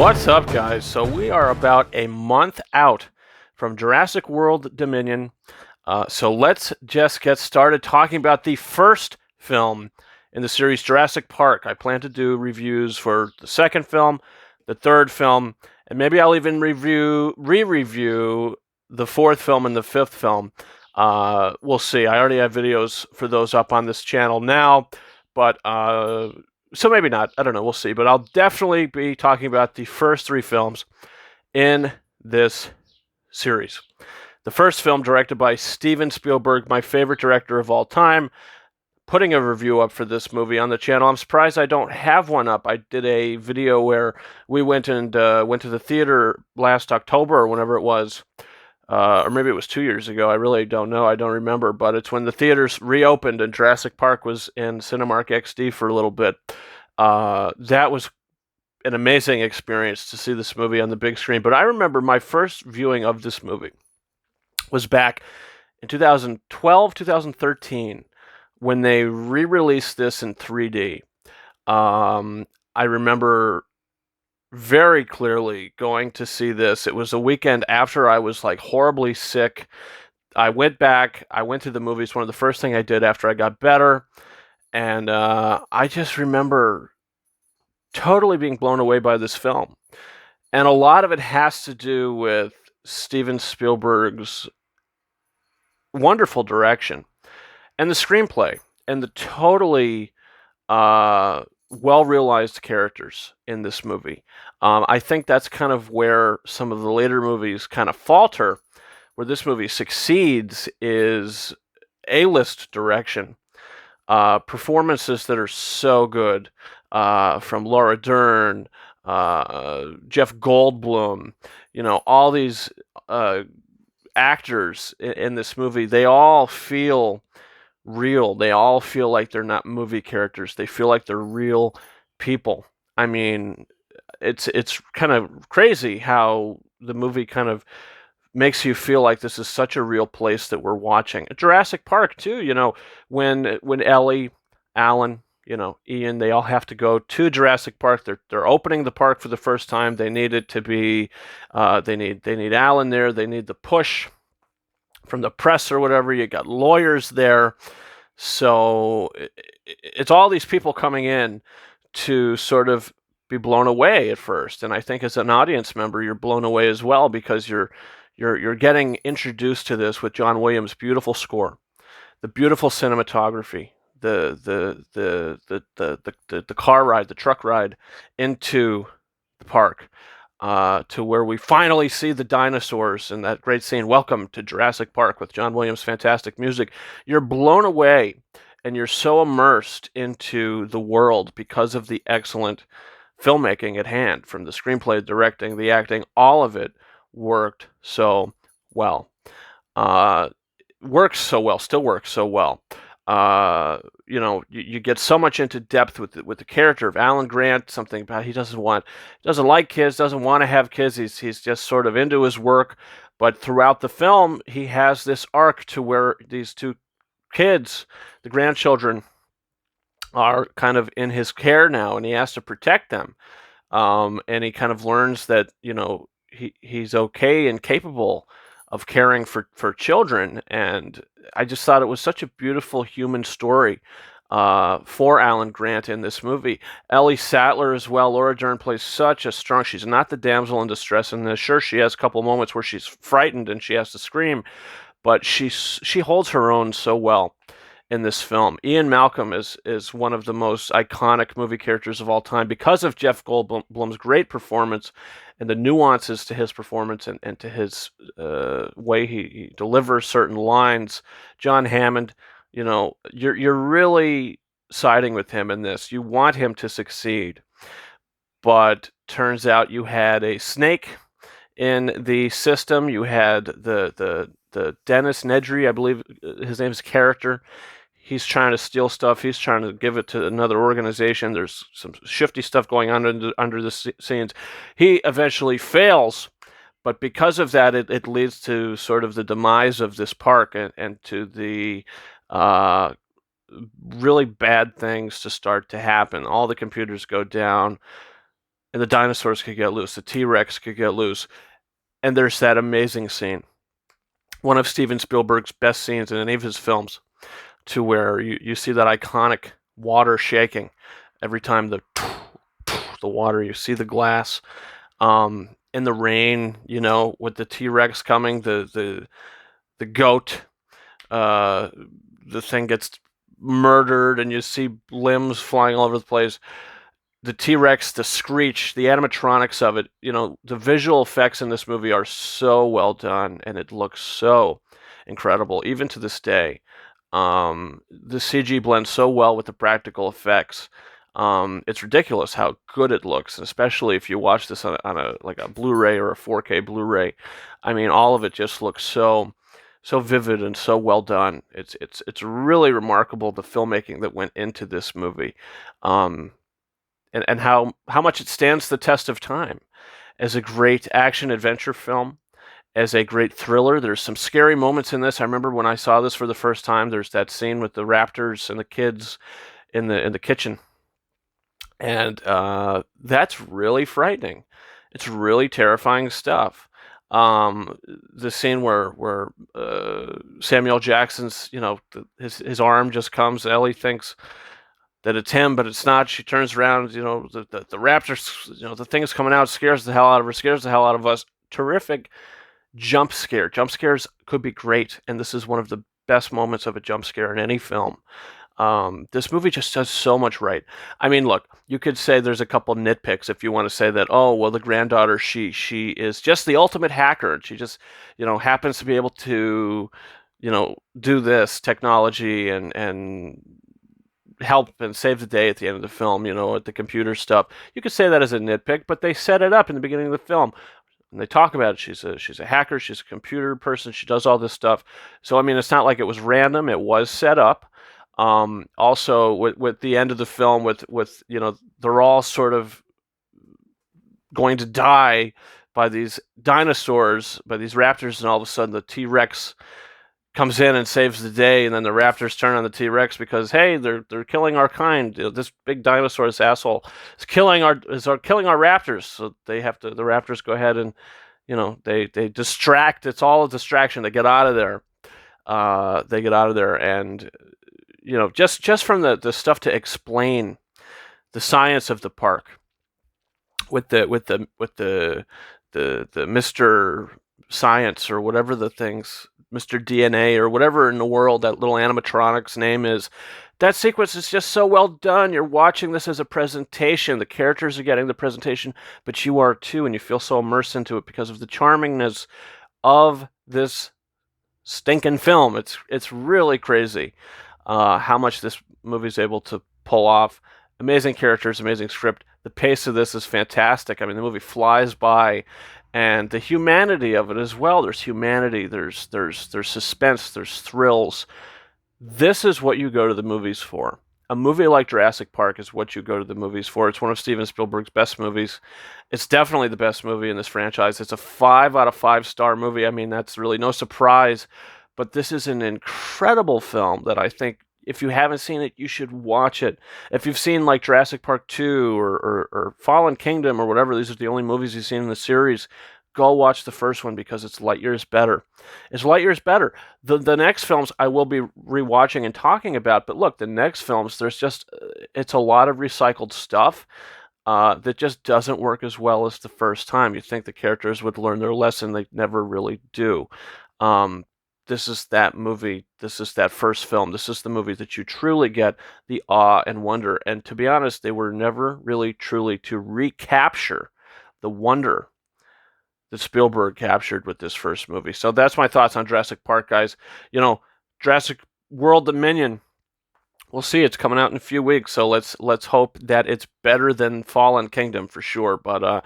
What's up, guys? So we are about a month out from Jurassic World Dominion. So let's just get started talking about the first film in the series, Jurassic Park. I plan to do reviews for the second film, the third film, and maybe I'll even re-review the fourth film and the fifth film. We'll see. I already have videos for those up on this channel now, but so maybe not. I don't know. We'll see. But I'll definitely be talking about the first three films in this series. The first film, directed by Steven Spielberg, my favorite director of all time. Putting a review up for this movie on the channel. I'm surprised I don't have one up. I did a video where we went to the theater last October or whenever it was. Or maybe it was 2 years ago. I really don't know. I don't remember. But it's when the theaters reopened and Jurassic Park was in Cinemark XD for a little bit. That was an amazing experience to see this movie on the big screen. But I remember my first viewing of this movie was back in 2012, 2013, when they re-released this in 3D. I remember very clearly going to see this. It was a weekend after I was like horribly sick. I went to the movies. One of the first things I did after I got better. And I just remember totally being blown away by this film. And a lot of it has to do with Steven Spielberg's wonderful direction and the screenplay and the totally well-realized characters in this movie. I think that's kind of where some of the later movies kind of falter. Where this movie succeeds is A-list direction. Performances that are so good from Laura Dern, Jeff Goldblum, all these actors in this movie, they all feel real. They all feel like they're not movie characters. They feel like they're real people. I mean, it's kind of crazy how the movie kind of makes you feel like this is such a real place that we're watching. Jurassic Park too, when Ellie, Alan, Ian, they all have to go to Jurassic Park. They're opening the park for the first time. They need it to be they need Alan there. They need the push from the press or whatever. You got lawyers there. So it's all these people coming in to sort of be blown away at first. And I think as an audience member, you're blown away as well because you're getting introduced to this with John Williams' beautiful score, the beautiful cinematography, the car ride, the truck ride into the park, to where we finally see the dinosaurs in that great scene. Welcome to Jurassic Park with John Williams' fantastic music. You're blown away and you're so immersed into the world because of the excellent filmmaking at hand, from the screenplay, directing, the acting, all of it worked so well. Works so well, still works so well. You get so much into depth with the character of Alan Grant. Something about he doesn't like kids, doesn't want to have kids. He's just sort of into his work. But throughout the film, he has this arc to where these two kids, the grandchildren, are kind of in his care now, and he has to protect them. And he kind of learns that he's okay and capable of caring for children. And I just thought it was such a beautiful human story for Alan Grant in this movie. Ellie Sattler as well. Laura Dern plays such a strong. She's not the damsel in distress in this. Sure, she has a couple moments where she's frightened and she has to scream, but she holds her own so well in this film. Ian Malcolm is one of the most iconic movie characters of all time because of Jeff Goldblum's great performance and the nuances to his performance and to his way he delivers certain lines. John Hammond, you're really siding with him in this. You want him to succeed, but turns out you had a snake in the system. You had the Dennis Nedry, I believe his name's character. He's trying to steal stuff. He's trying to give it to another organization. There's some shifty stuff going on under the scenes. He eventually fails, but because of that, it leads to sort of the demise of this park and to the really bad things to start to happen. All the computers go down. and the dinosaurs could get loose, the T-Rex could get loose, and there's that amazing scene, one of Steven Spielberg's best scenes in any of his films, to where you see that iconic water shaking every time the water, you see the glass, in the rain, with the T-Rex coming, the goat, uh, the thing gets murdered, and you see limbs flying all over the place. The T-Rex, the screech, the animatronics of it, the visual effects in this movie are so well done, and it looks so incredible, even to this day. The CG blends so well with the practical effects. It's ridiculous how good it looks, especially if you watch this on a like a Blu-ray or a 4K Blu-ray. I mean, all of it just looks so vivid and so well done. It's really remarkable, the filmmaking that went into this movie, and how much it stands the test of time as a great action adventure film, as a great thriller. There's some scary moments in this. I remember when I saw this for the first time, there's that scene with the raptors and the kids in the kitchen, and that's really frightening. It's really terrifying stuff. The scene where Samuel Jackson's, his arm just comes. Ellie thinks that it's him, but it's not. She turns around, the raptor, the thing is coming out, scares the hell out of her, scares the hell out of us. Terrific jump scare. Jump scares could be great, and this is one of the best moments of a jump scare in any film. This movie just does so much right. I mean, look, you could say there's a couple nitpicks if you want to say that, oh, well, the granddaughter, she is just the ultimate hacker, and she just, happens to be able to, do this technology and help and save the day at the end of the film, at the computer stuff. You could say that as a nitpick, but they set it up in the beginning of the film. And they talk about it. She's a hacker. She's a computer person. She does all this stuff. So, I mean, it's not like it was random. It was set up. Also, with the end of the film, with they're all sort of going to die by these dinosaurs, by these raptors, and all of a sudden the T-Rex comes in and saves the day, and then the raptors turn on the T-Rex because, hey, they're killing our kind. This big dinosaur, this asshole, is killing our raptors. So the raptors go ahead and they distract. It's all a distraction. They get out of there. And just from the stuff to explain the science of the park with the Mr. Science or whatever the things, Mr. DNA or whatever in the world that little animatronic's name is. That sequence is just so well done. You're watching this as a presentation. The characters are getting the presentation, but you are too, and you feel so immersed into it because of the charmingness of this stinking film. It's really crazy how much this movie is able to pull off. Amazing characters, amazing script. The pace of this is fantastic. I mean, the movie flies by, and the humanity of it as well. There's humanity. There's suspense. There's thrills. This is what you go to the movies for. A movie like Jurassic Park is what you go to the movies for. It's one of Steven Spielberg's best movies. It's definitely the best movie in this franchise. It's a 5 out of 5 star movie. I mean, that's really no surprise. But this is an incredible film that I think if you haven't seen it, you should watch it. If you've seen like Jurassic Park 2 or Fallen Kingdom or whatever, these are the only movies you've seen in the series, go watch the first one because it's light years better. It's light years better. The next films I will be rewatching and talking about, but look, the next films, there's just, it's a lot of recycled stuff that just doesn't work as well as the first time. You'd think the characters would learn their lesson. They never really do. This is that movie. This is that first film. This is the movie that you truly get the awe and wonder. And to be honest, they were never really truly to recapture the wonder that Spielberg captured with this first movie. So that's my thoughts on Jurassic Park, guys. Jurassic World Dominion. We'll see. It's coming out in a few weeks, so let's hope that it's better than Fallen Kingdom for sure. But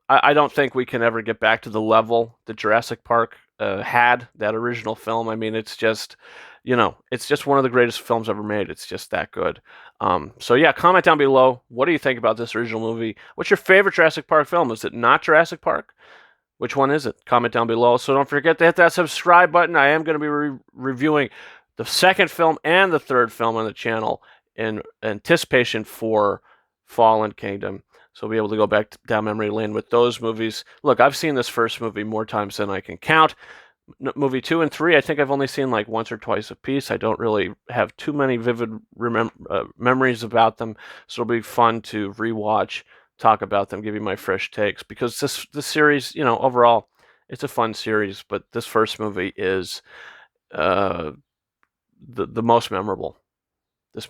I don't think we can ever get back to the level that Jurassic Park had, that original film. I mean, it's just one of the greatest films ever made. It's just that good. So yeah, comment down below. What do you think about this original movie? What's your favorite Jurassic Park film? Is it not Jurassic Park? Which one is it? Comment down below. So don't forget to hit that subscribe button. I am going to be reviewing the second film and the third film on the channel in anticipation for Fallen Kingdom. So we'll be able to go back down memory lane with those movies. Look, I've seen this first movie more times than I can count. Movie 2 and 3, I think I've only seen like once or twice a piece. I don't really have too many vivid memories about them, so it'll be fun to rewatch, talk about them, give you my fresh takes, because this series, overall, it's a fun series, but this first movie is the most memorable.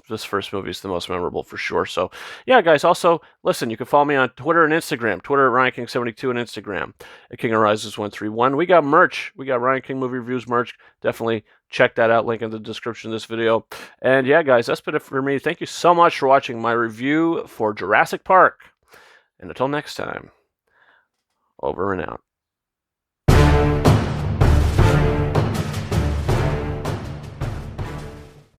This first movie is the most memorable for sure. So, yeah, guys. Also, listen, you can follow me on Twitter and Instagram. Twitter at RyanKing72 and Instagram at King Arises 131. We got merch. We got Ryan King Movie Reviews merch. Definitely check that out. Link in the description of this video. And yeah, guys, that's been it for me. Thank you so much for watching my review for Jurassic Park. And until next time, over and out.